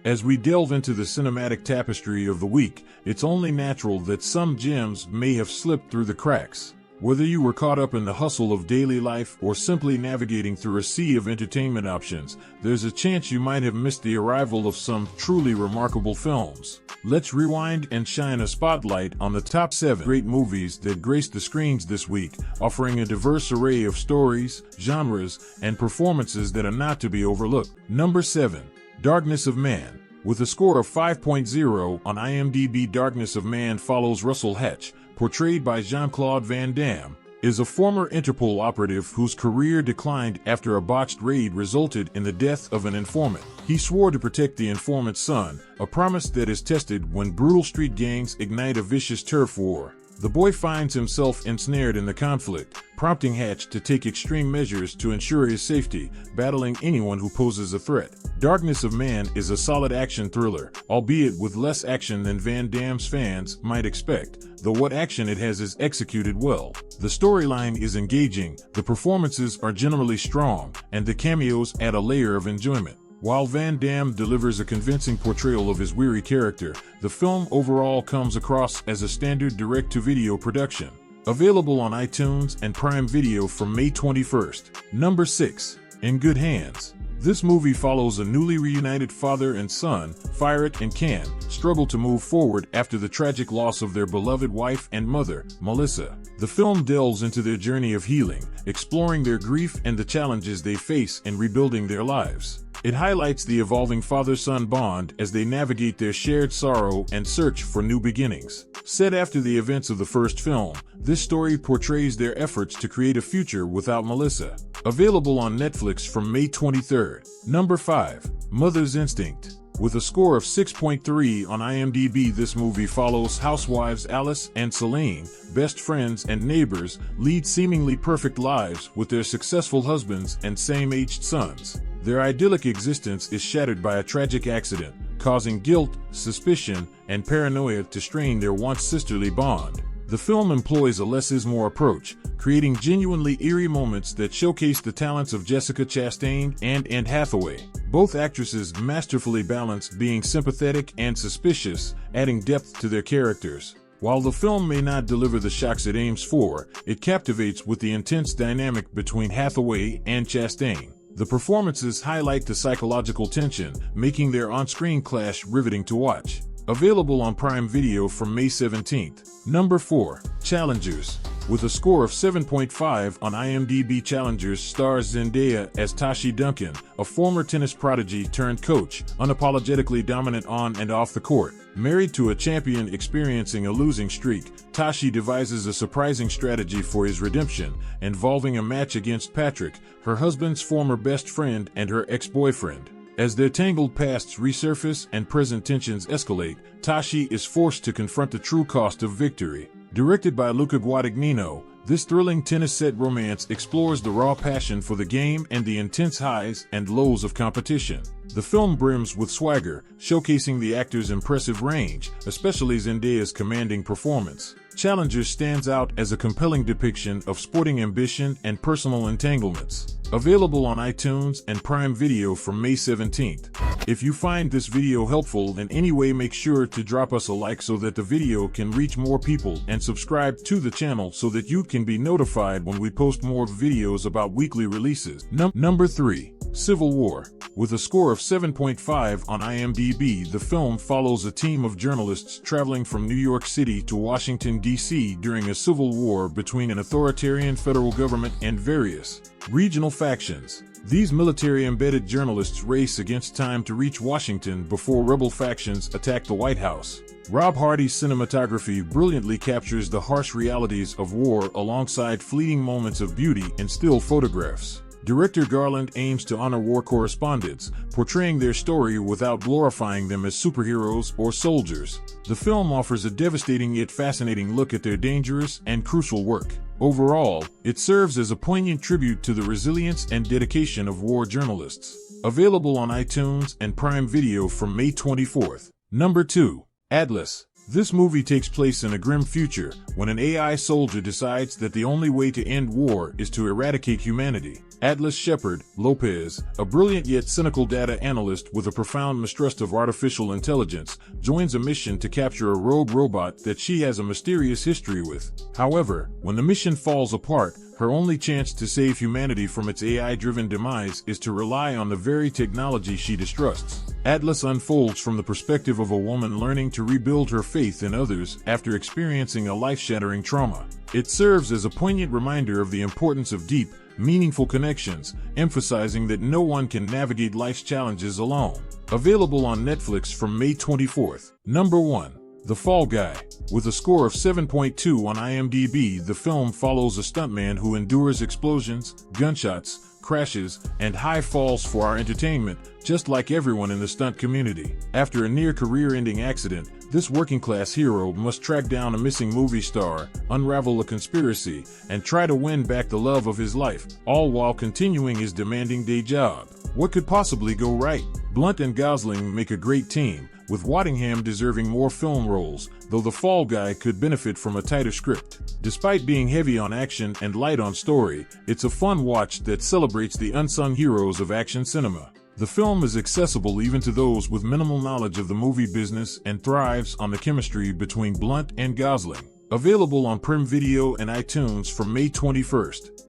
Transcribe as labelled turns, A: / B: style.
A: As we delve into the cinematic tapestry of the week, it's only natural that some gems may have slipped through the cracks. Whether you were caught up in the hustle of daily life or simply navigating through a sea of entertainment options, there's a chance you might have missed the arrival of some truly remarkable films. Let's rewind and shine a spotlight on the top 7 great movies that graced the screens this week, offering a diverse array of stories, genres, and performances that are not to be overlooked. Number 7. Darkness of Man. With a score of 5.0 on IMDb, Darkness of Man follows Russell Hatch, portrayed by Jean-Claude Van Damme, is a former Interpol operative whose career declined after a botched raid resulted in the death of an informant. He swore to protect the informant's son, a promise that is tested when brutal street gangs ignite a vicious turf war. The boy finds himself ensnared in the conflict, prompting Hatch to take extreme measures to ensure his safety, battling anyone who poses a threat. Darkness of Man is a solid action thriller, albeit with less action than Van Damme's fans might expect, though what action it has is executed well. The storyline is engaging, the performances are generally strong, and the cameos add a layer of enjoyment. While Van Damme delivers a convincing portrayal of his weary character, the film overall comes across as a standard direct-to-video production. Available on iTunes and Prime Video from May 21st. Number 6. In Good Hands. This movie follows a newly reunited father and son, Firat and Can, struggle to move forward after the tragic loss of their beloved wife and mother, Melissa. The film delves into their journey of healing, exploring their grief and the challenges they face in rebuilding their lives. It highlights the evolving father-son bond as they navigate their shared sorrow and search for new beginnings. Set after the events of the first film, this story portrays their efforts to create a future without Melissa. Available on Netflix from May 23rd. Number 5. Mother's Instinct. With a score of 6.3 on IMDb, this movie follows housewives Alice and Celine, best friends and neighbors, lead seemingly perfect lives with their successful husbands and same-aged sons. Their idyllic existence is shattered by a tragic accident, causing guilt, suspicion, and paranoia to strain their once sisterly bond. The film employs a less is more approach, creating genuinely eerie moments that showcase the talents of Jessica Chastain and Anne Hathaway. Both actresses masterfully balance being sympathetic and suspicious, adding depth to their characters. While the film may not deliver the shocks it aims for, it captivates with the intense dynamic between Hathaway and Chastain. The performances highlight the psychological tension, making their on-screen clash riveting to watch. Available on Prime Video from May 17th. Number 4. Challengers. With a score of 7.5 on IMDb, Challengers stars Zendaya as Tashi Duncan, a former tennis prodigy turned coach, unapologetically dominant on and off the court. Married to a champion experiencing a losing streak, Tashi devises a surprising strategy for his redemption, involving a match against Patrick, her husband's former best friend and her ex-boyfriend. As their tangled pasts resurface and present tensions escalate, Tashi is forced to confront the true cost of victory. Directed by Luca Guadagnino, this thrilling tennis-set romance explores the raw passion for the game and the intense highs and lows of competition. The film brims with swagger, showcasing the actor's impressive range, especially Zendaya's commanding performance. Challengers stands out as a compelling depiction of sporting ambition and personal entanglements. Available on iTunes and Prime Video from May 17th. If you find this video helpful in any way, make sure to drop us a like so that the video can reach more people, and subscribe to the channel so that you can be notified when we post more videos about weekly releases. Number 3. Civil War. With a score of 7.5 on IMDb, the film follows a team of journalists traveling from New York City to Washington, D.C. during a civil war between an authoritarian federal government and various regional factions. These military-embedded journalists race against time to reach Washington before rebel factions attack the White House. Rob Hardy's cinematography brilliantly captures the harsh realities of war alongside fleeting moments of beauty in still photographs. Director Garland aims to honor war correspondents, portraying their story without glorifying them as superheroes or soldiers. The film offers a devastating yet fascinating look at their dangerous and crucial work. Overall, it serves as a poignant tribute to the resilience and dedication of war journalists. Available on iTunes and Prime Video from May 24th. Number 2. Atlas. This movie takes place in a grim future when an AI soldier decides that the only way to end war is to eradicate humanity. Atlas Shepard Lopez, a brilliant yet cynical data analyst with a profound mistrust of artificial intelligence, joins a mission to capture a rogue robot that she has a mysterious history with. However, when the mission falls apart, her only chance to save humanity from its AI-driven demise is to rely on the very technology she distrusts. Atlas unfolds from the perspective of a woman learning to rebuild her faith in others after experiencing a life-shattering trauma. It serves as a poignant reminder of the importance of deep, meaningful connections, emphasizing that no one can navigate life's challenges alone. Available on Netflix from May 24th. Number 1. The Fall Guy. With a score of 7.2 on IMDb, the film follows a stuntman who endures explosions, gunshots, crashes, and high falls for our entertainment, just like everyone in the stunt community. After a near career-ending accident, this working-class hero must track down a missing movie star, unravel a conspiracy, and try to win back the love of his life, all while continuing his demanding day job. What could possibly go right? Blunt and Gosling make a great team, with Waddingham deserving more film roles, though The Fall Guy could benefit from a tighter script. Despite being heavy on action and light on story, it's a fun watch that celebrates the unsung heroes of action cinema. The film is accessible even to those with minimal knowledge of the movie business and thrives on the chemistry between Blunt and Gosling. Available on Prime Video and iTunes from May 21st.